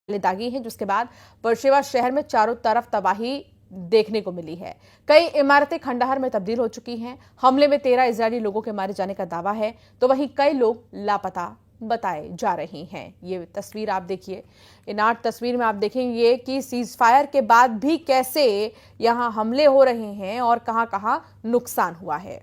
दागी है, जिसके बाद बर्शेवा शहर में चारों तरफ तबाही देखने को मिली है। कई इमारतें खंडहर में तब्दील हो चुकी हैं। हमले में 13 इजरायली लोगों के मारे जाने का दावा है, तो वहीं कई लोग लापता बताए जा रहे हैं। ये तस्वीर आप देखिए, इन 8 तस्वीर में आप देखेंगे कि सीज फायर के बाद भी कैसे यहां हमले हो रहे हैं और कहां-कहां नुकसान हुआ है।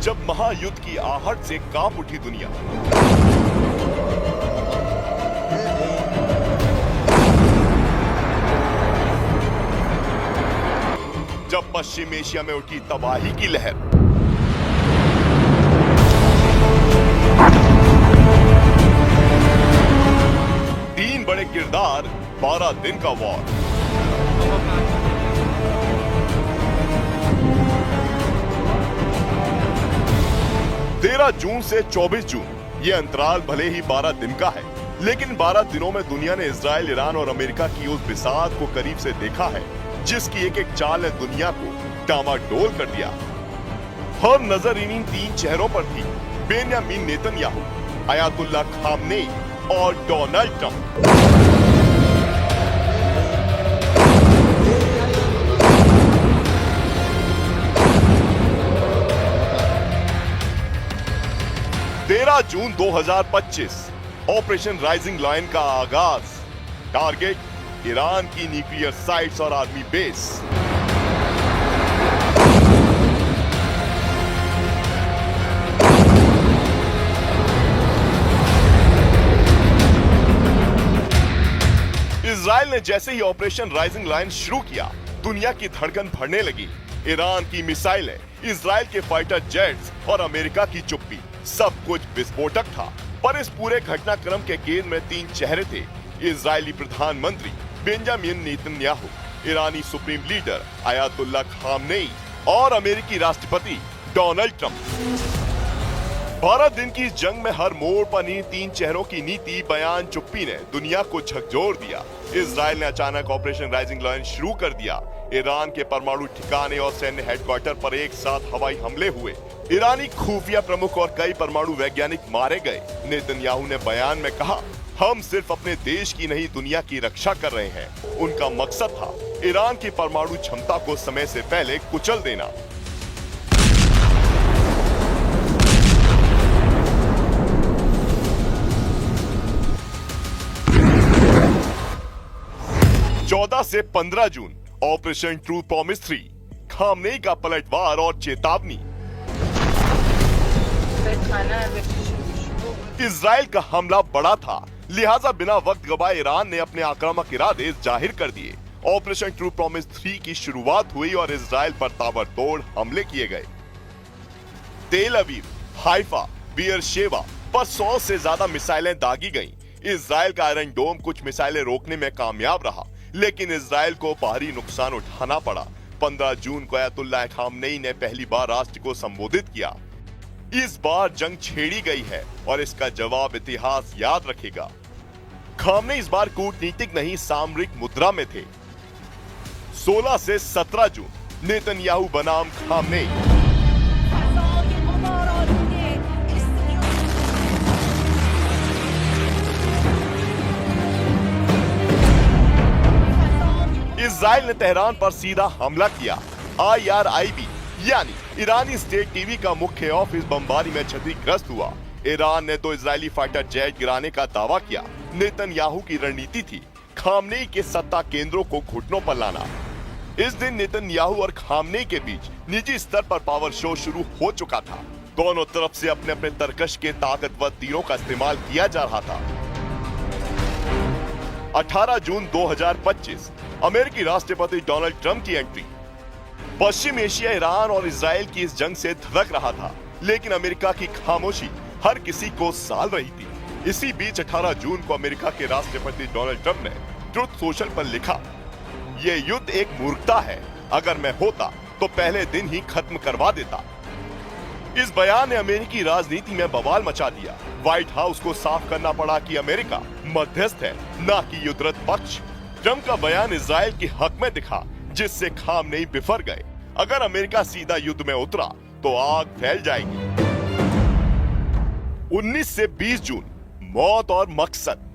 जब महायुद्ध की आहट से कांप उठी दुनिया, जब पश्चिम एशिया में उठी तबाही की लहर, तीन बड़े किरदार, 12 दिन का वॉर। तेरह जून से 24 जून, ये अंतराल भले ही 12 दिन का है, लेकिन 12 दिनों में दुनिया ने इजराइल, ईरान और अमेरिका की उस बिसात को करीब से देखा है, जिसकी एक एक चाल ने दुनिया को डामाडोल कर दिया। हर नजर इन तीन चेहरों पर थी, बेन्यामीन नेतन्याहू, अयातुल्ला खामनेई और डोनाल्ड ट्रंप। जून 2025, ऑपरेशन राइजिंग लायन का आगाज। टारगेट ईरान की न्यूक्लियर साइट्स और आर्मी बेस। इजराइल ने जैसे ही ऑपरेशन राइजिंग लायन शुरू किया, दुनिया की धड़कन बढ़ने लगी। ईरान की मिसाइलें, इजराइल के फाइटर जेट्स और अमेरिका की चुप्पी, सब कुछ विस्फोटक था। पर इस पूरे घटनाक्रम के केंद्र में तीन चेहरे थे: इजरायली प्रधानमंत्री बेंजामिन नेतन्याहू, ईरानी सुप्रीम लीडर अयातुल्ला खामनेई और अमेरिकी राष्ट्रपति डोनाल्ड ट्रंप। 12 दिन की जंग में हर मोड़ पर इन तीन चेहरों की नीति, बयान, चुप्पी ने दुनिया को झकझोर दिया। इजराइल ने अचानक ऑपरेशन राइजिंग लायन शुरू कर दिया। ईरान के परमाणु ठिकाने और सैन्य हेडक्वार्टर पर एक साथ हवाई हमले हुए। ईरानी खुफिया प्रमुख और कई परमाणु वैज्ञानिक मारे गए। नेतन्याहू ने बयान में कहा, हम सिर्फ अपने देश की नहीं, दुनिया की रक्षा कर रहे हैं। उनका मकसद था ईरान की परमाणु क्षमता को समय से पहले कुचल देना। चौदह से 15 जून, ऑपरेशन ट्रू प्रॉमिस 3, खामनेई का पलटवार और चेतावनी। इजराइल का हमला बड़ा था, लिहाजा बिना वक्त गवाए ईरान ने अपने आक्रामक इरादे जाहिर कर दिए। ऑपरेशन ट्रू प्रॉमिस 3 की शुरुआत हुई और इजराइल पर ताबड़तोड़ हमले किए गए। तेल अवीव, हाइफा, बियरशेवा पर 100 से ज्यादा मिसाइलें दागी गईं। इजराइल का आयरन डोम कुछ मिसाइलें रोकने में कामयाब रहा, लेकिन इजराइल को भारी नुकसान उठाना पड़ा। 15 जून को अयातुल्ला खामनेई ने पहली बार राष्ट्र को संबोधित किया। इस बार जंग छेड़ी गई है और इसका जवाब इतिहास याद रखेगा। खामनेई इस बार कूटनीतिक नहीं, सामरिक मुद्रा में थे। 16 से 17 जून, नेतन्याहू बनाम खामनेई। इजराइल ने तेहरान पर सीधा हमला किया। IRIB यानी ईरानी स्टेट टीवी का मुख्य ऑफिस बमबारी में क्षतिग्रस्त हुआ। ईरान ने 2 इजरायली फाइटर जेट गिराने का दावा किया। नेतन्याहू की रणनीति थी खामनेई के सत्ता केंद्रों को घुटनों पर लाना। इस दिन नेतन्याहू और खामनेई के बीच निजी स्तर पर पावर शो शुरू हो चुका था। दोनों तरफ से अपने अपने तरकश के ताकतवर तीरों का इस्तेमाल किया जा रहा था। 18 जून 2025, अमेरिकी राष्ट्रपति डोनाल्ड ट्रंप की एंट्री। पश्चिम एशिया ईरान और इजराइल की इस जंग से धड़क रहा था, लेकिन अमेरिका की खामोशी हर किसी को साल रही थी। इसी बीच 18 जून को अमेरिका के राष्ट्रपति डोनाल्ड ट्रंप ने ट्रुथ सोशल पर लिखा, ये युद्ध एक मूर्खता है। अगर मैं होता तो पहले दिन ही खत्म करवा देता। इस बयान ने अमेरिकी राजनीति में बवाल मचा दिया। व्हाइट हाउस को साफ करना पड़ा कि अमेरिका मध्यस्थ है, न कि युद्धरत पक्ष। ट्रंप का बयान इजराइल के हक में दिखा, जिससे खामनेई बिफर गए। अगर अमेरिका सीधा युद्ध में उतरा तो आग फैल जाएगी। 19 से 20 जून, मौत और मकसद।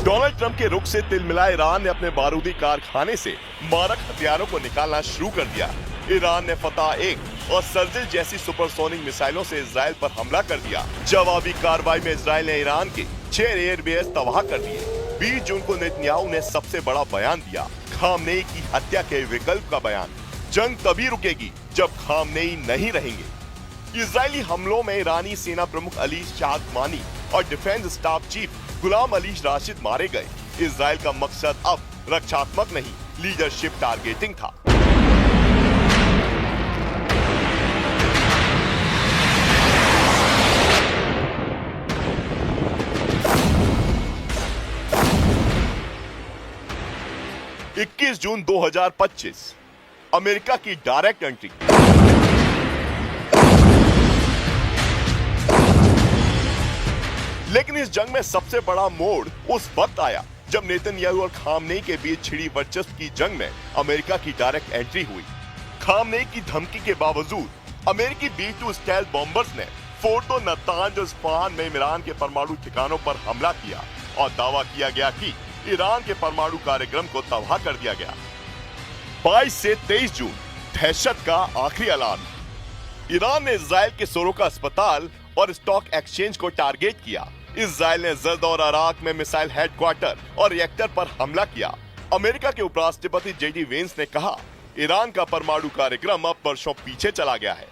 डोनाल्ड ट्रंप के रुख से तिलमिला ईरान ने अपने बारूदी कारखाने से मारक हथियारों को निकालना शुरू कर दिया। ईरान ने फतह 1 और सर्जिल जैसी सुपरसोनिक मिसाइलों से इजराइल पर हमला कर दिया। जवाबी कार्रवाई में इजराइल ने ईरान के 6 एयरबेस तबाह कर दिए। 20 जून को नेतन्याहू ने सबसे बड़ा बयान दिया, खामनेई की हत्या के विकल्प का बयान। जंग तभी रुकेगी जब खामनेई नहीं रहेंगे। इजरायली हमलों में ईरानी सेना प्रमुख अली शादमानी और defence staff chief Ghulam Ali Rashid मारे गए। इजराइल का मकसद अब रक्षात्मक नहीं, लीडरशिप टारगेटिंग था। इक्कीस जून 2025, अमेरिका की डायरेक्ट एंट्री। लेकिन इस जंग में सबसे बड़ा मोड़ उस वक्त आया जब नेतन्याहू और खामनेई के बीच छिड़ी वर्चस्व की जंग में अमेरिका की डायरेक्ट एंट्री हुई। खामनेई की धमकी के बावजूद अमेरिकी B-2 स्टेल्थ बॉम्बर्स ने फोर्टो नतांज और स्फाहान में ईरान के परमाणु ठिकानों पर हमला किया और दावा किया गया कि ईरान के परमाणु कार्यक्रम को तबाह कर दिया गया। 22 से 23 जून, दहशत का आखिरी अलार्म। ईरान ने इजराइल के सोरोका अस्पताल और स्टॉक एक्सचेंज को टारगेट किया। इजराइल ने जर्द और अराक में मिसाइल हेडक्वार्टर और रिएक्टर पर हमला किया। अमेरिका के उपराष्ट्रपति JD वेंस ने कहा, ईरान का परमाणु कार्यक्रम अब वर्षों पीछे चला गया है।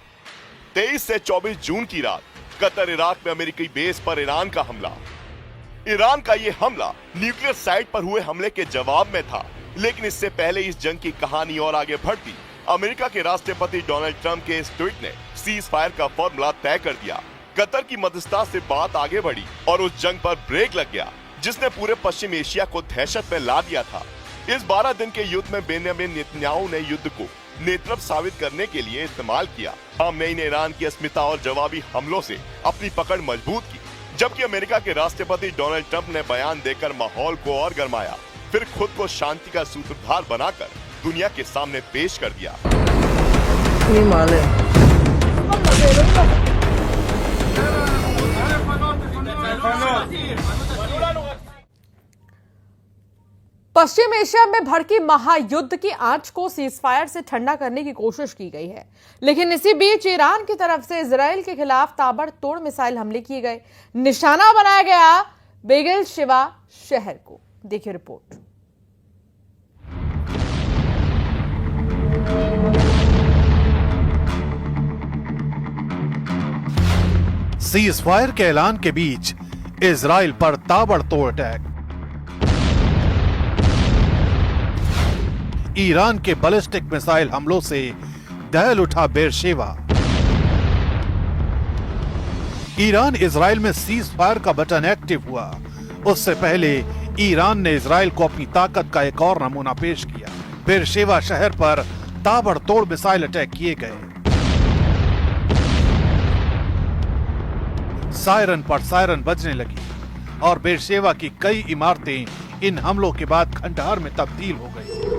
23 से 24 जून की रात, कतर इराक में अमेरिकी बेस पर ईरान का हमला। ईरान का ये हमला न्यूक्लियर साइट पर हुए हमले के जवाब में था, लेकिन इससे पहले इस जंग की कहानी और आगे बढ़ती। अमेरिका के राष्ट्रपति डोनाल्ड ट्रंप के इस ट्वीट ने सीज फायर का फॉर्मूला तय कर दिया। कतर की मध्यस्थता से बात आगे बढ़ी और उस जंग पर ब्रेक लग गया, जिसने पूरे पश्चिम एशिया को दहशत में ला दिया था। इस 12 दिन के युद्ध में बेन्यामिन नेतन्याहू ने युद्ध को नेतृत्व साबित करने के लिए इस्तेमाल किया। खामनेई ने ईरान की अस्मिता और जवाबी हमलों से अपनी पकड़ मजबूत की, जबकि अमेरिका के राष्ट्रपति डोनाल्ड ट्रंप ने बयान देकर माहौल को और गरमाया, फिर खुद को शांति का सूत्रधार बनाकर दुनिया के सामने पेश कर दिया। पश्चिम एशिया में भड़की महायुद्ध की आंच को सीजफायर से ठंडा करने की कोशिश की गई है, लेकिन इसी बीच ईरान की तरफ से इजराइल के खिलाफ ताबड़तोड़ मिसाइल हमले किए गए। निशाना बनाया गया बेगेलशिवा शहर को। देखिए रिपोर्ट। सीज फायर के ऐलान के बीच इजराइल पर ताबड़तोड़ अटैक। ईरान के बैलिस्टिक मिसाइल हमलों से दहल उठा बेरशेवा। ईरान इजराइल में सीज फायर का बटन एक्टिव हुआ, उससे पहले ईरान ने इजराइल को अपनी ताकत का एक और नमूना पेश किया। बेरशेवा शहर पर ताबड़तोड़ मिसाइल अटैक किए गए। सायरन पर सायरन बजने लगी और बेरशेवा की कई इमारतें इन हमलों के बाद खंडहर में तब्दील हो गई।